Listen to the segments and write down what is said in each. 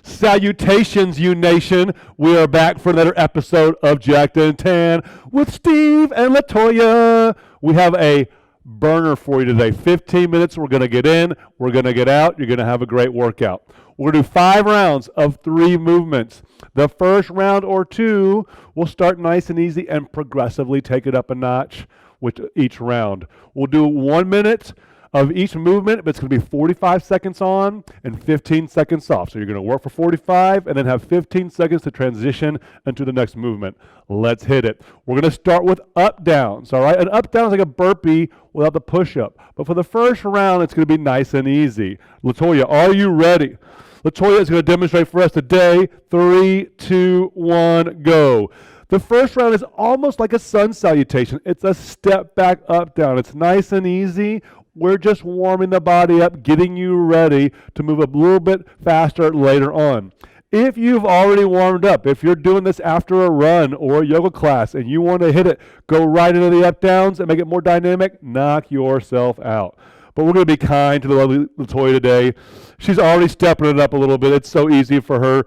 Salutations, you nation. We are back for another episode of Jacked and Tan with Steve and Latoya. We have a burner for you today. 15 minutes. We're going to get in. We're going to get out. You're going to have a great workout. We're going to do 5 rounds of 3 movements. The first round or 2, we'll start nice and easy and progressively take it up a notch with each round. We'll do 1 minute of each movement, but it's going to be 45 seconds on and 15 seconds off. So you're going to work for 45 and then have 15 seconds to transition into the next movement. Let's hit it. We're going to start with up downs, all right? An up down is like a burpee without the push-up. But for the first round, it's going to be nice and easy. Latoya, are you ready? Latoya is going to demonstrate for us today. 3, 2, 1, go. The first round is almost like a sun salutation. It's a step back, up, down. It's nice and easy. We're just warming the body up, getting you ready to move a little bit faster later on. If you've already warmed up, if you're doing this after a run or a yoga class and you want to hit it, go right into the up downs and make it more dynamic, knock yourself out. But we're going to be kind to the lovely Latoya today. She's already stepping it up a little bit. It's so easy for her.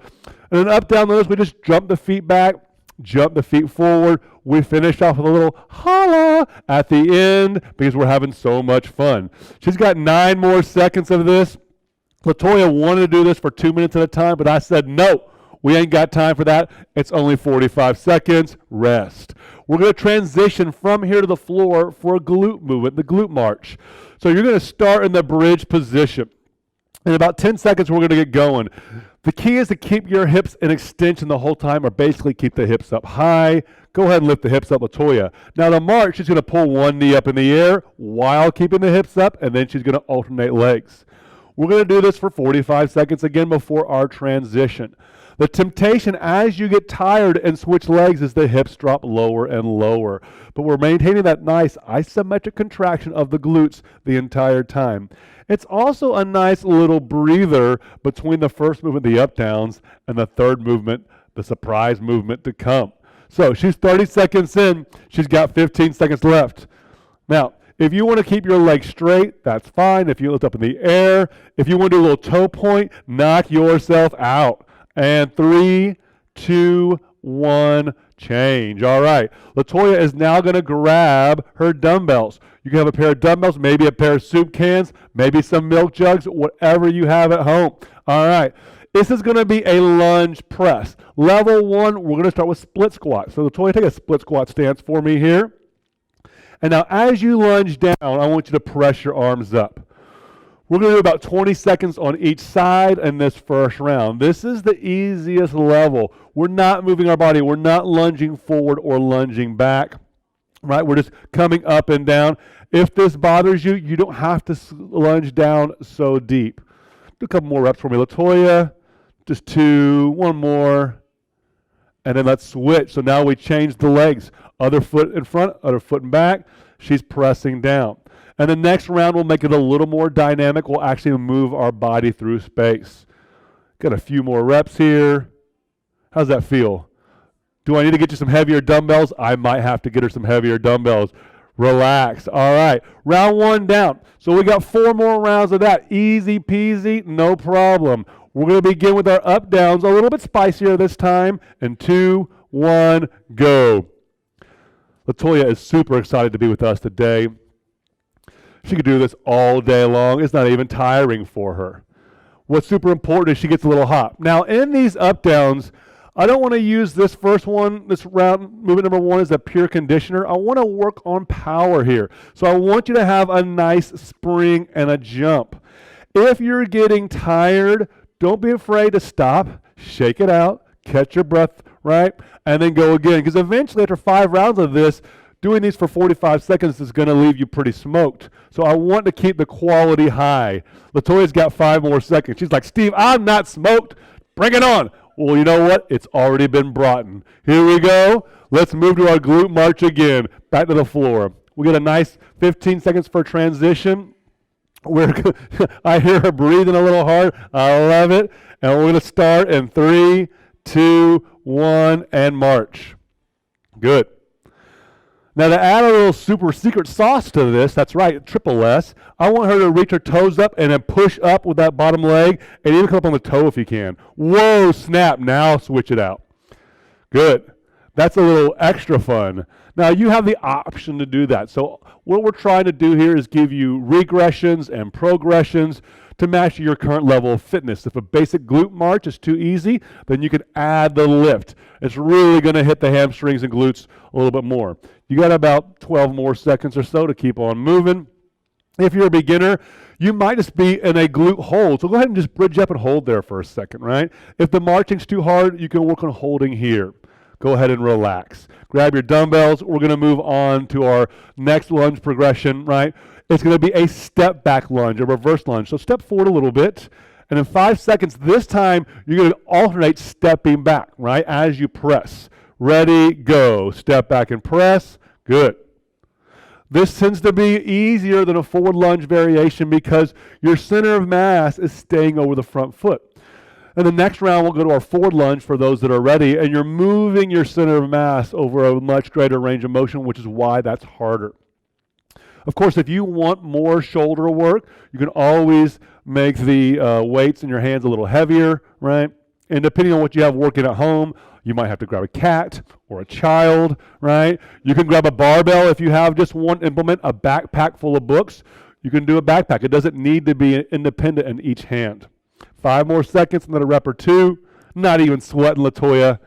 And then up, down, notice we just jump the feet back, jump the feet forward. We finish off with a little holla at the end because we're having so much fun. She's got 9 more seconds of this. Latoya wanted to do this for 2 minutes at a time, but I said, no, we ain't got time for that. It's only 45 seconds. Rest. We're going to transition from here to the floor for a glute movement, the glute march. So you're going to start in the bridge position. In about 10 seconds, we're going to get going. The key is to keep your hips in extension the whole time, or basically keep the hips up high. Go ahead and lift the hips up, Latoya. Now the march, she's going to pull one knee up in the air while keeping the hips up, and then she's going to alternate legs. We're going to do this for 45 seconds again before our transition. The temptation as you get tired and switch legs is the hips drop lower and lower. But we're maintaining that nice isometric contraction of the glutes the entire time. It's also a nice little breather between the first movement, the up downs, and the third movement, the surprise movement to come. So she's 30 seconds in. She's got 15 seconds left. Now, if you want to keep your legs straight, that's fine. If you lift up in the air, if you want to do a little toe point, knock yourself out. And 3, 2, 1, change. All right. Latoya is now going to grab her dumbbells. You can have a pair of dumbbells, maybe a pair of soup cans, maybe some milk jugs, whatever you have at home. All right. This is going to be a lunge press. Level 1, we're going to start with split squat. So Latoya, take a split squat stance for me here. And now as you lunge down, I want you to press your arms up. We're going to do about 20 seconds on each side in this first round. This is the easiest level. We're not moving our body. We're not lunging forward or lunging back. Right? We're just coming up and down. If this bothers you, you don't have to lunge down so deep. Do a couple more reps for me, Latoya. Just 2, 1 more. And then let's switch. So now we change the legs. Other foot in front, other foot in back. She's pressing down. And the next round, we'll make it a little more dynamic. We'll actually move our body through space. Got a few more reps here. How's that feel? Do I need to get you some heavier dumbbells? I might have to get her some heavier dumbbells. Relax. All right. Round 1 down. So we got 4 more rounds of that. Easy peasy, no problem. We're going to begin with our up downs, a little bit spicier this time. And 2, 1, go. Latoya is super excited to be with us today. She could do this all day long. It's not even tiring for her. What's super important is she gets a little hot. Now, in these up downs, I don't want to use this first one, this round, movement number 1 as a pure conditioner. I want to work on power here. So I want you to have a nice spring and a jump. If you're getting tired, don't be afraid to stop, shake it out, catch your breath, right? And then go again. Because eventually, after 5 rounds of this, doing these for 45 seconds is going to leave you pretty smoked. So I want to keep the quality high. Latoya's got 5 more seconds. She's like, Steve, I'm not smoked. Bring it on. Well, you know what? It's already been brought in. Here we go. Let's move to our glute march again. Back to the floor. We get a nice 15 seconds for transition. I hear her breathing a little hard. I love it. And we're going to start in 3, 2, 1, and march. Good. Now to add a little super secret sauce to this, that's right, triple S, I want her to reach her toes up and then push up with that bottom leg and even come up on the toe if you can. Whoa, snap, now switch it out. Good. That's a little extra fun. Now you have the option to do that. So what we're trying to do here is give you regressions and progressions to match your current level of fitness. If a basic glute march is too easy, then you can add the lift. It's really going to hit the hamstrings and glutes a little bit more. You got about 12 more seconds or so to keep on moving. If you're a beginner, you might just be in a glute hold. So go ahead and just bridge up and hold there for a second, right? If the marching's too hard, you can work on holding here. Go ahead and relax. Grab your dumbbells. We're going to move on to our next lunge progression, right? It's going to be a step back lunge, a reverse lunge. So step forward a little bit, and in 5 seconds, this time, you're going to alternate stepping back, right, as you press. Ready, go. Step back and press. Good. This tends to be easier than a forward lunge variation because your center of mass is staying over the front foot. And the next round, we'll go to our forward lunge for those that are ready, and you're moving your center of mass over a much greater range of motion, which is why that's harder. Of course, if you want more shoulder work, you can always make the weights in your hands a little heavier, right? And depending on what you have working at home, you might have to grab a cat or a child, right? You can grab a barbell if you have just one implement, a backpack full of books. You can do a backpack. It doesn't need to be independent in each hand. 5 more seconds, another rep or two. Not even sweating, Latoya.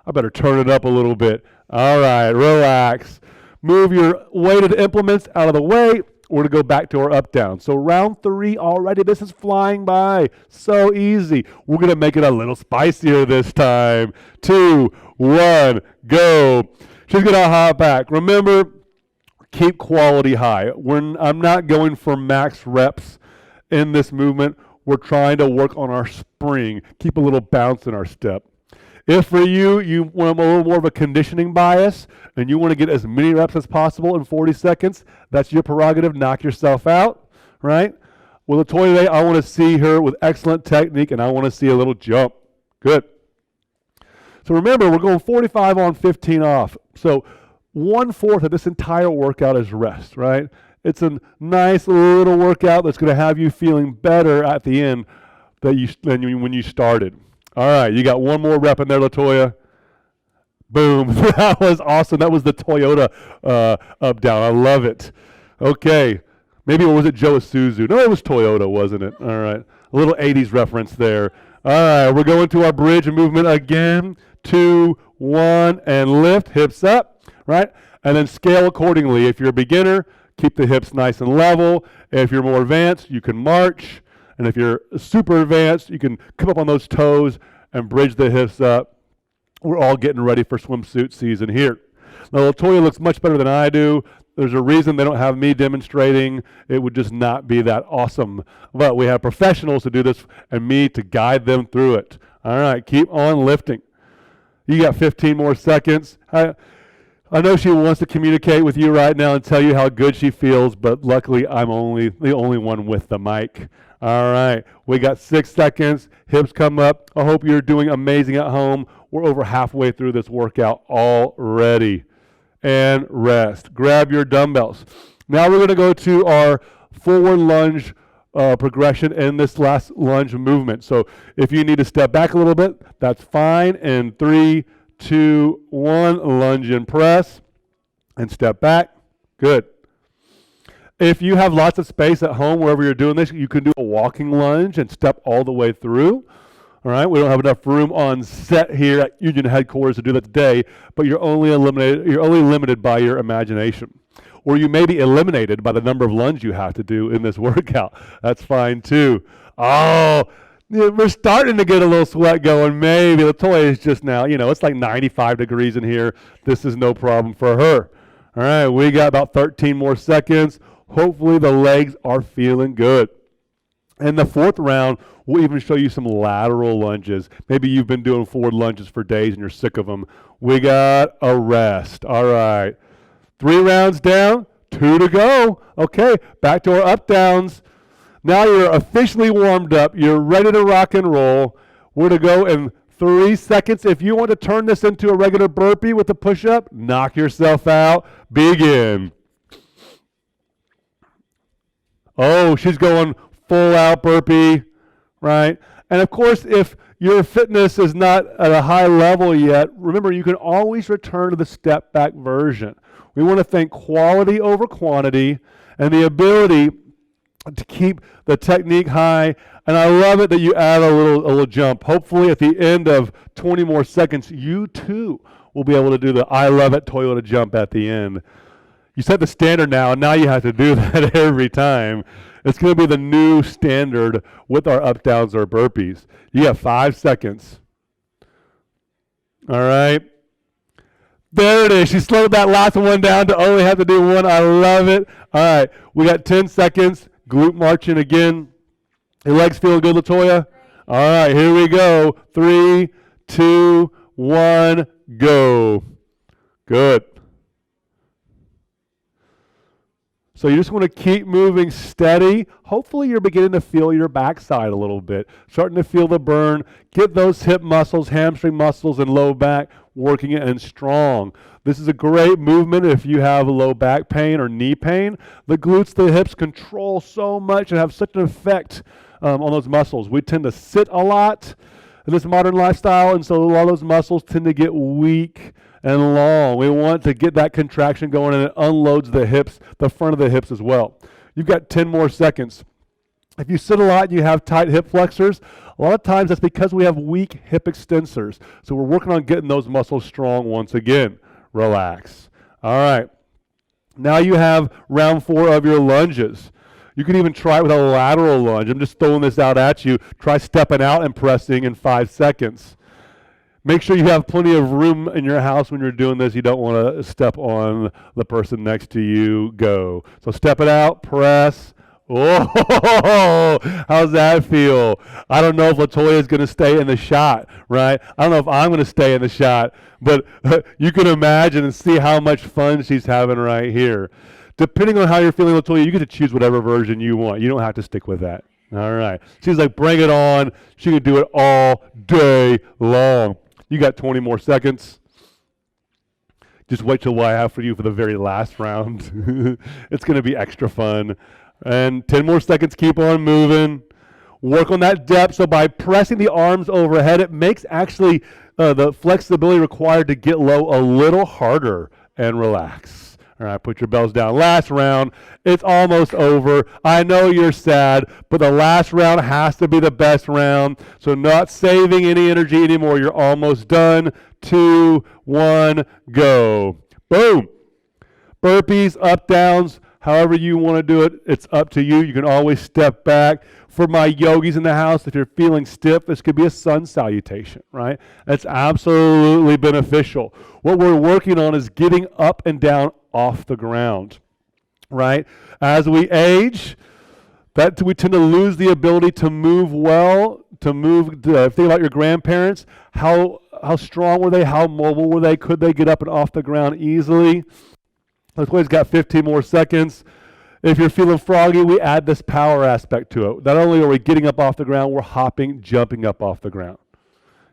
I better turn it up a little bit. All right, relax. Move your weighted implements out of the way. We're going to go back to our up down. So round 3 already. This is flying by. So easy. We're going to make it a little spicier this time. 2, 1, go. She's going to hop back. Remember, keep quality high. I'm not going for max reps in this movement. We're trying to work on our spring, keep a little bounce in our step. If for you want a little more of a conditioning bias and you want to get as many reps as possible in 40 seconds, that's your prerogative. Knock yourself out, right? With Latoya today, I want to see her with excellent technique and I want to see a little jump. Good. So remember, we're going 45 on, 15 off. So 1/4 of this entire workout is rest, right? It's a nice little workout that's going to have you feeling better at the end than when you started. All right, you got one more rep in there, Latoya. Boom. That was awesome. That was the Toyota up down. I love it. Okay. Maybe, or was it Joe Isuzu? No, it was Toyota, wasn't it? All right. A little 80s reference there. All right, we're going to our bridge movement again. 2, 1, and lift. Hips up, right? And then scale accordingly. If you're a beginner, keep the hips nice and level. If you're more advanced, you can march. And if you're super advanced, you can come up on those toes and bridge the hips up. We're all getting ready for swimsuit season here. Now, Latoya looks much better than I do. There's a reason they don't have me demonstrating. It would just not be that awesome. But we have professionals to do this and me to guide them through it. All right, keep on lifting. You got 15 more seconds. I know she wants to communicate with you right now and tell you how good she feels, but luckily I'm the only one with the mic. All right, we got 6 seconds. Hips come up. I hope you're doing amazing at home. We're over halfway through this workout already. And rest. Grab your dumbbells. Now we're going to go to our forward lunge progression in this last lunge movement. So if you need to step back a little bit, that's fine. And 3, 2, 1, lunge and press, and step back. Good. If you have lots of space at home, wherever you're doing this, you can do a walking lunge and step all the way through. All right, we don't have enough room on set here at Union headquarters to do that today, but you're only limited by your imagination. Or you may be eliminated by the number of lunges you have to do in this workout. That's fine too. Oh, we're starting to get a little sweat going. Maybe Latoya is just now, it's like 95 degrees in here. This is no problem for her. All right, we got about 13 more seconds. Hopefully the legs are feeling good. In the 4th round, we'll even show you some lateral lunges. Maybe you've been doing forward lunges for days and you're sick of them. We got a rest. All right. 3 rounds down, 2 to go. Okay, back to our up downs. Now you're officially warmed up. You're ready to rock and roll. We're going to go in 3 seconds. If you want to turn this into a regular burpee with a push-up, knock yourself out. Begin. Oh, she's going full out burpee, right? And of course, if your fitness is not at a high level yet, remember you can always return to the step back version. We want to think quality over quantity and the ability to keep the technique high. And I love it that you add a little jump. Hopefully at the end of 20 more seconds, you too will be able to do the I love it Toyota jump at the end. You set the standard now, and now you have to do that every time. It's going to be the new standard with our up, downs, or burpees. You have 5 seconds. All right. There it is. She slowed that last one down to only have to do one. I love it. All right. We got 10 seconds. Glute marching again. Your legs feeling good, Latoya? All right. Here we go. 3, 2, 1, go. Good. So you just want to keep moving steady. Hopefully you're beginning to feel your backside a little bit, starting to feel the burn. Get those hip muscles, hamstring muscles, and low back working it and strong. This is a great movement if you have low back pain or knee pain. The glutes, the hips control so much and have such an effect on those muscles. We tend to sit a lot in this modern lifestyle, and so a lot of those muscles tend to get weak and long. We want to get that contraction going, and it unloads the hips, the front of the hips as well. You've got 10 more seconds. If you sit a lot and you have tight hip flexors, a lot of times that's because we have weak hip extensors. So we're working on getting those muscles strong once again. Relax. All right. Now you have round 4 of your lunges. You can even try it with a lateral lunge. I'm just throwing this out at you. Try stepping out and pressing in 5 seconds. Make sure you have plenty of room in your house when you're doing this. You don't want to step on the person next to you. Go. So step it out, press. Oh, how's that feel? I don't know if Latoya is going to stay in the shot, right? I don't know if I'm going to stay in the shot, but you can imagine and see how much fun she's having right here. Depending on how you're feeling, Latoya, you get to choose whatever version you want. You don't have to stick with that. All right. She's like, bring it on. She can do it all day long. You got 20 more seconds. Just wait till what I have for you for the very last round. It's going to be extra fun. And 10 more seconds, keep on moving. Work on that depth. So by pressing the arms overhead, it makes actually the flexibility required to get low a little harder and relax. All right, put your bells down. Last round, it's almost over. I know you're sad, but the last round has to be the best round. So not saving any energy anymore. You're almost done. 2, 1, go. Boom. Burpees, up, downs, however you want to do it, it's up to you. You can always step back. For my yogis in the house, if you're feeling stiff, this could be a sun salutation, right? That's absolutely beneficial. What we're working on is getting up and down off the ground, right? As we age, we tend to lose the ability to move well, think about your grandparents. How strong were they? How mobile were they? Could they get up and off the ground easily? Latoya's got 15 more seconds. If you're feeling froggy, we add this power aspect to it. Not only are we getting up off the ground, we're hopping, jumping up off the ground.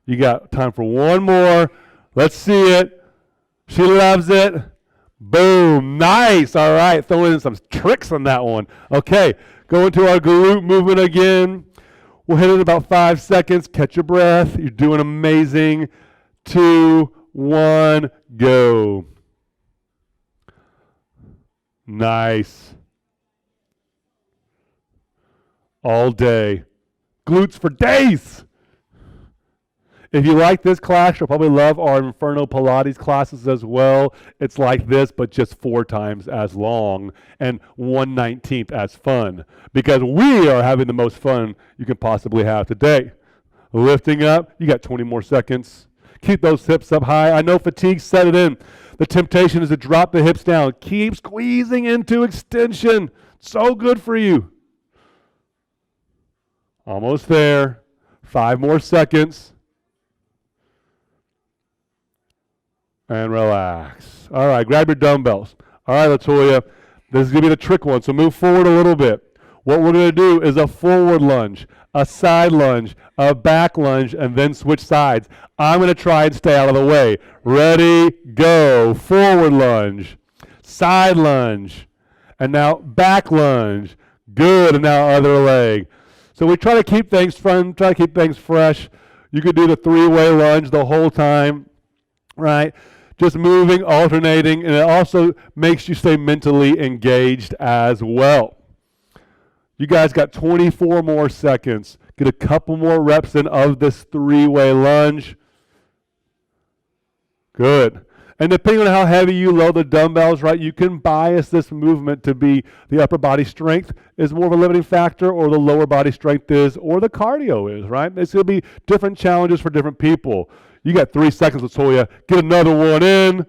You got time for one more. Let's see it. She loves it. Boom. Nice. All right. Throwing in some tricks on that one. Okay. Go into our glute movement again. We'll hit it in about 5 seconds. Catch your breath. You're doing amazing. 2, 1, go. Nice. All day. Glutes for days. If you like this class, you'll probably love our Inferno Pilates classes as well. It's like this, but just 4 times as long and 1/19th as fun, because we are having the most fun you can possibly have today. Lifting up, you got 20 more seconds. Keep those hips up high. I know fatigue set it in. The temptation is to drop the hips down. Keep squeezing into extension. So good for you. Almost there. 5 more seconds. And relax. All right, grab your dumbbells. All right, Latoya, this is going to be the trick one, so move forward a little bit. What we're going to do is a forward lunge, a side lunge, a back lunge, and then switch sides. I'm going to try and stay out of the way. Ready, go. Forward lunge, side lunge, and now back lunge. Good, and now other leg. So we try to keep things fun, try to keep things fresh. You could do the three-way lunge the whole time, right? Just moving, alternating, and it also makes you stay mentally engaged as well. You guys got 24 more seconds. Get a couple more reps in of this three-way lunge. Good. And depending on how heavy you load the dumbbells, right, you can bias this movement to be the upper body strength is more of a limiting factor, or the lower body strength is, or the cardio is, right? It's going to be different challenges for different people. You got 3 seconds, Latoya. Get another one in.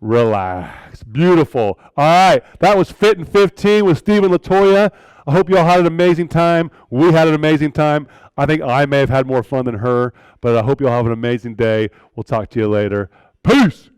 Relax. Beautiful. All right. That was Fit in 15 with Steve and Latoya. I hope you all had an amazing time. We had an amazing time. I think I may have had more fun than her, but I hope you all have an amazing day. We'll talk to you later. Peace.